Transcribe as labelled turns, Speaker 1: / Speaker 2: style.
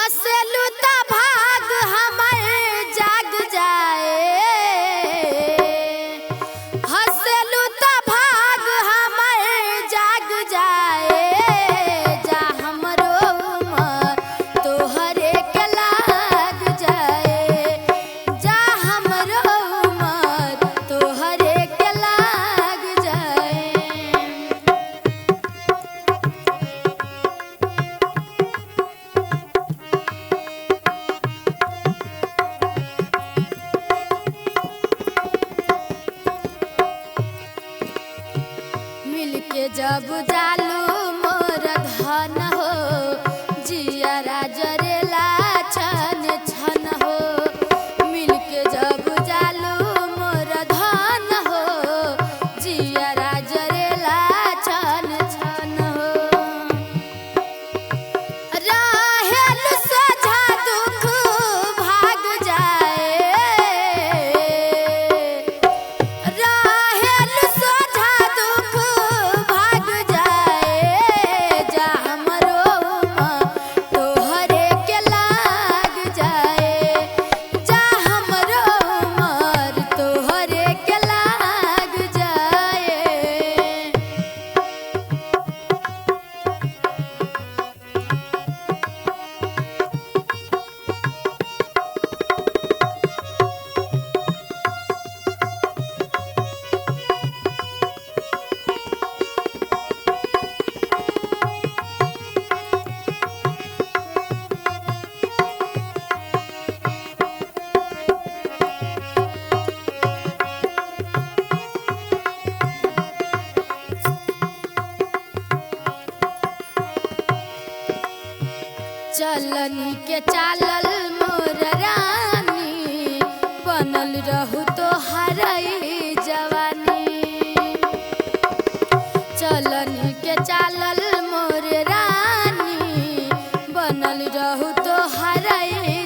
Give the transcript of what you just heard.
Speaker 1: हंसलू त भाग हमर जाग जाए, हंसलू त भाग हमर जाग जाए। जा हमरो उमर तोहरे के लाग जाए, जा हमरो उमर तोहरे के लाग जाए। मिलके जब जालू मोर धन हो, जियरा जरेला छन छन हो। मिलके जब जालू मोर धन हो, जियरा जरेला छन छन हो। रहेल सोझा दुख भाग जाए, रहेल सोझा दुख भाग जाए। जा हमरो उमर तोहरे के लाग जाए, जा हमरो उमर तोहरे के लाग जाए। चलनी के चालल मोर रानी, बनल रहू तो हरई जवानी। चलनी के चालल मोर रानी, बनल रहू तो हरई